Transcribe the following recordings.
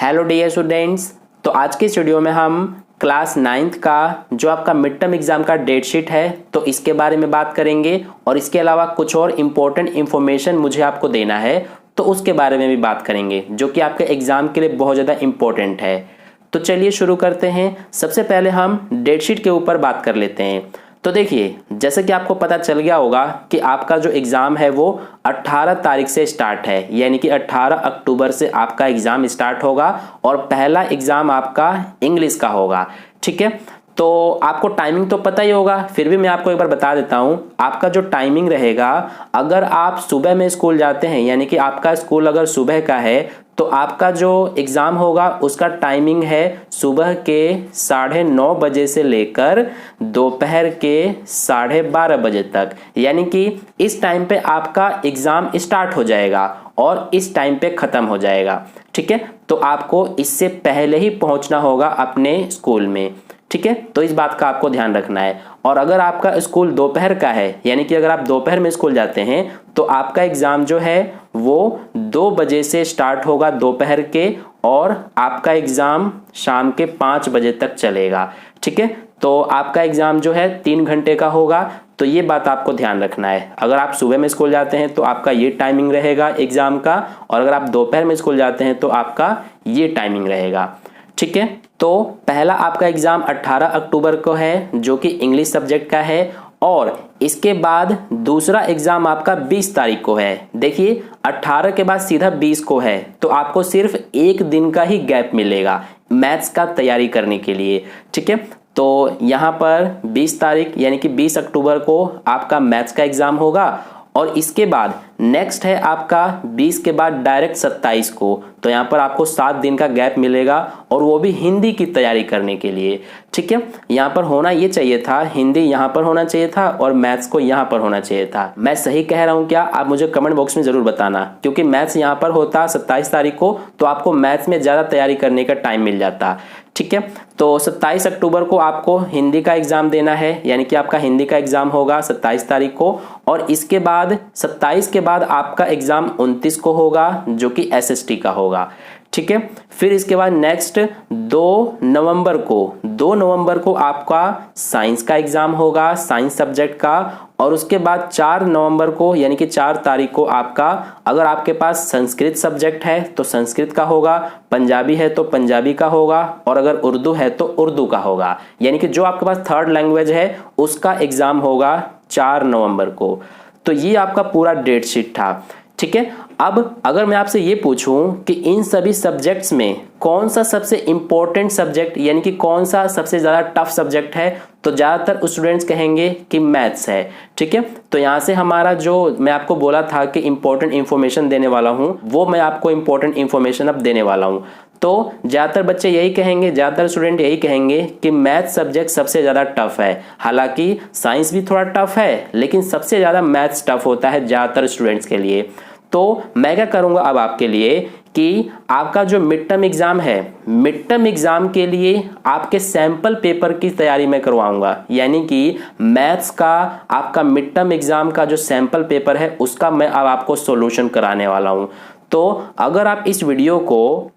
Hello dear students. तो आज के इस वीडियो में हम क्लास 9th का जो आपका मिड टर्म एग्जाम का डेट शीट है तो इसके बारे में बात करेंगे और इसके अलावा कुछ और इम्पोर्टेंट इन्फॉर्मेशन मुझे आपको देना है तो उसके बारे में भी बात करेंगे जो कि आपके एग्जाम के लिए बहुत ज़्यादा इम्पोर्टेंट है। तो चलिए शुरू करते हैं। सबसे पहले हम डेट शीट के ऊपर बात कर लेते हैं। तो देखिए, जैसे कि आपको पता चल गया होगा कि आपका जो एग्ज़ाम है वो 18 तारीख से स्टार्ट है, यानी कि 18 अक्टूबर से आपका एग्ज़ाम स्टार्ट होगा और पहला एग्ज़ाम आपका इंग्लिश का होगा। ठीक है, तो आपको टाइमिंग तो पता ही होगा, फिर भी मैं आपको एक बार बता देता हूँ। आपका जो टाइमिंग रहेगा, अगर आप सुबह में स्कूल जाते हैं, यानी कि आपका स्कूल अगर सुबह का है तो आपका जो एग्ज़ाम होगा उसका टाइमिंग है सुबह के 9:30 बजे से लेकर दोपहर के 12:30 बजे तक, यानी कि इस टाइम पे आपका एग्ज़ाम स्टार्ट हो जाएगा और इस टाइम पे ख़त्म हो जाएगा। ठीक है, तो आपको इससे पहले ही पहुंचना होगा अपने स्कूल में। ठीक है, तो इस बात का आपको ध्यान रखना है। और अगर आपका स्कूल दोपहर का है, यानी कि अगर आप दोपहर में स्कूल जाते हैं तो आपका एग्ज़ाम जो है वो 2 बजे से स्टार्ट होगा दोपहर के और आपका एग्ज़ाम शाम के 5 बजे तक चलेगा। ठीक है, तो आपका एग्ज़ाम जो है 3 घंटे का होगा। तो ये बात आपको ध्यान रखना है। अगर आप सुबह में स्कूल जाते हैं तो आपका ये टाइमिंग रहेगा एग्ज़ाम का, और अगर आप दोपहर में स्कूल जाते हैं तो आपका ये टाइमिंग रहेगा। ठीक है, तो पहला आपका एग्ज़ाम 18 अक्टूबर को है जो कि इंग्लिश सब्जेक्ट का है, और इसके बाद दूसरा एग्ज़ाम आपका 20 तारीख को है। देखिए, 18 के बाद सीधा 20 को है, तो आपको सिर्फ एक दिन का ही गैप मिलेगा मैथ्स का तैयारी करने के लिए। ठीक है, तो यहाँ पर 20 तारीख यानी कि 20 अक्टूबर को आपका मैथ्स का एग्ज़ाम होगा, और इसके बाद नेक्स्ट है आपका 20 के बाद डायरेक्ट 27 को। तो यहाँ पर आपको 7 दिन का गैप मिलेगा, और वो भी हिंदी की तैयारी करने के लिए। ठीक है, यहाँ पर होना ये चाहिए था, हिंदी यहाँ पर होना चाहिए था और मैथ्स को यहाँ पर होना चाहिए था। मैं सही कह रहा हूँ क्या? आप मुझे कमेंट बॉक्स में ज़रूर बताना, क्योंकि मैथ्स यहाँ पर होता 27 तारीख को, तो आपको मैथ्स में ज़्यादा तैयारी करने का टाइम मिल जाता। ठीक है, तो 27 अक्टूबर को आपको हिंदी का एग्ज़ाम देना है, यानी कि आपका हिंदी का एग्ज़ाम होगा 27 तारीख को, और इसके बाद 27 के बाद आपका एग्ज़ाम 29 को होगा जो कि एसएसटी का होगा। ठीक है, फिर इसके बाद नेक्स्ट 2 नवंबर को आपका साइंस का एग्ज़ाम होगा, साइंस सब्जेक्ट का, और उसके बाद 4 नवंबर को यानी कि 4 तारीख को आपका, अगर आपके पास संस्कृत सब्जेक्ट है तो संस्कृत का होगा, पंजाबी है तो पंजाबी का होगा, और अगर उर्दू है तो उर्दू का होगा, यानी कि जो आपके पास थर्ड लैंग्वेज है उसका एग्ज़ाम होगा 4 नवंबर को। तो ये आपका पूरा डेट शीट था। ठीक है, अब अगर मैं आपसे ये पूछूं कि इन सभी सब्जेक्ट्स में कौन सा सबसे इम्पोर्टेंट सब्जेक्ट, यानी कि कौन सा सबसे ज़्यादा टफ सब्जेक्ट है, तो ज़्यादातर स्टूडेंट्स कहेंगे कि मैथ्स है। ठीक है, तो यहाँ से हमारा जो मैं आपको बोला था कि इम्पोर्टेंट इन्फॉर्मेशन देने वाला हूँ, वो मैं आपको इम्पोर्टेंट इन्फॉर्मेशन अब देने वाला हूँ। तो ज़्यादातर बच्चे यही कहेंगे, ज़्यादातर स्टूडेंट यही कहेंगे कि मैथ सब्जेक्ट सबसे ज़्यादा टफ है। हालांकि साइंस भी थोड़ा टफ है, लेकिन सबसे ज़्यादा मैथ्स टफ होता है ज़्यादातर स्टूडेंट्स के लिए। तो मैं क्या करूँगा अब आपके लिए कि आपका जो मिड टर्म एग्ज़ाम है, मिड टर्म एग्ज़ाम के लिए आपके सैम्पल पेपर की तैयारी मैं करवाऊंगा, यानी कि मैथ्स का आपका मिड टर्म एग्ज़ाम का जो सैम्पल पेपर है उसका मैं अब आपको सॉल्यूशन कराने वाला हूं। तो अगर आप इस वीडियो को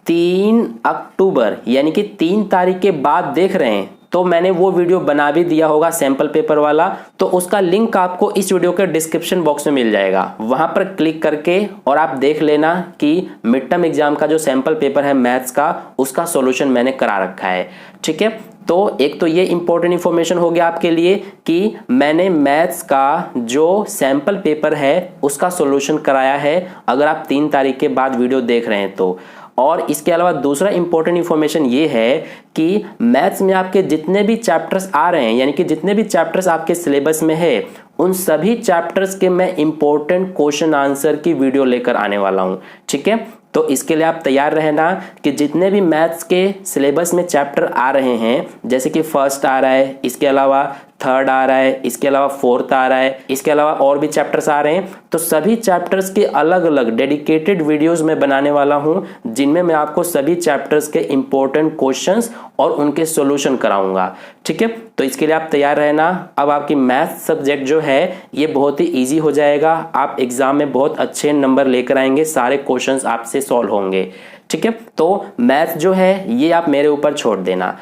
3 अक्टूबर यानी कि 3 तारीख के बाद देख रहे हैं तो मैंने वो वीडियो बना भी दिया होगा सैम्पल पेपर वाला, तो उसका लिंक आपको इस वीडियो के डिस्क्रिप्शन बॉक्स में मिल जाएगा। वहां पर क्लिक करके और आप देख लेना कि मिड टर्म एग्जाम का जो सैम्पल पेपर है मैथ्स का, उसका सॉल्यूशन मैंने करा रखा है। ठीक है, तो एक तो ये इंपॉर्टेंट इन्फॉर्मेशन हो गया आपके लिए कि मैंने मैथ्स का जो सैम्पल पेपर है उसका सॉल्यूशन कराया है, अगर आप 3 तारीख के बाद वीडियो देख रहे हैं तो। और इसके अलावा दूसरा इंपॉर्टेंट इन्फॉर्मेशन ये है कि मैथ्स में आपके जितने भी चैप्टर्स आ रहे हैं, यानी कि जितने भी चैप्टर्स आपके सिलेबस में है, उन सभी चैप्टर्स के मैं इंपॉर्टेंट क्वेश्चन आंसर की वीडियो लेकर आने वाला हूं। ठीक है, तो इसके लिए आप तैयार रहना कि जितने भी मैथ्स के सिलेबस में चैप्टर आ रहे हैं, जैसे कि फर्स्ट आ रहा है, इसके अलावा थर्ड आ रहा है, इसके अलावा फोर्थ आ रहा है, इसके अलावा और भी चैप्टर्स आ रहे हैं, तो सभी चैप्टर्स के अलग अलग डेडिकेटेड वीडियोस में बनाने वाला हूं, जिनमें मैं आपको सभी चैप्टर्स के इंपॉर्टेंट क्वेश्चंस और उनके सॉल्यूशन कराऊंगा। ठीक है, तो इसके लिए आप तैयार रहना। अब आपकी मैथ सब्जेक्ट जो है ये बहुत ही ईजी हो जाएगा, आप एग्जाम में बहुत अच्छे नंबर लेकर आएंगे, सारे क्वेश्चंस आपसे सॉल्व होंगे। ठीक है। तो मैथ जो है ये आप मेरे ऊपर छोड़ देना।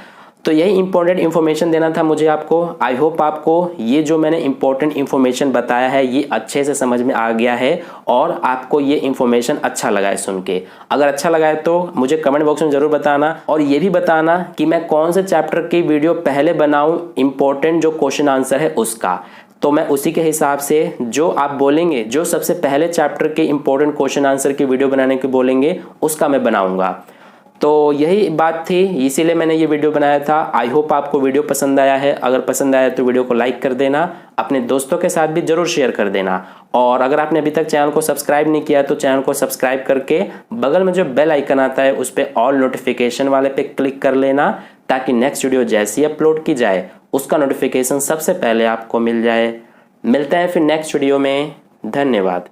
तो यही इंपॉर्टेंट इन्फॉर्मेशन देना था मुझे आपको। आई होप आपको ये जो मैंने इंपॉर्टेंट इन्फॉर्मेशन बताया है ये अच्छे से समझ में आ गया है और आपको ये इन्फॉर्मेशन अच्छा लगा है सुन के। अगर अच्छा लगा है तो मुझे कमेंट बॉक्स में ज़रूर बताना और ये भी बताना कि मैं कौन से चैप्टर की वीडियो पहले बनाऊं, इंपॉर्टेंट जो क्वेश्चन आंसर है उसका। तो मैं उसी के हिसाब से जो आप बोलेंगे, जो सबसे पहले चैप्टर के इंपॉर्टेंट क्वेश्चन आंसर की वीडियो बनाने के बोलेंगे उसका मैं बनाऊंगा। तो यही बात थी, इसीलिए मैंने ये वीडियो बनाया था। आई होप आपको वीडियो पसंद आया है। अगर पसंद आया तो वीडियो को लाइक कर देना, अपने दोस्तों के साथ भी ज़रूर शेयर कर देना। और अगर आपने अभी तक चैनल को सब्सक्राइब नहीं किया तो चैनल को सब्सक्राइब करके बगल में जो बेल आइकन आता है उस पर ऑल नोटिफिकेशन वाले पे क्लिक कर लेना, ताकि नेक्स्ट वीडियो जैसी अपलोड की जाए उसका नोटिफिकेशन सबसे पहले आपको मिल जाए। मिलते हैं फिर नेक्स्ट वीडियो में। धन्यवाद।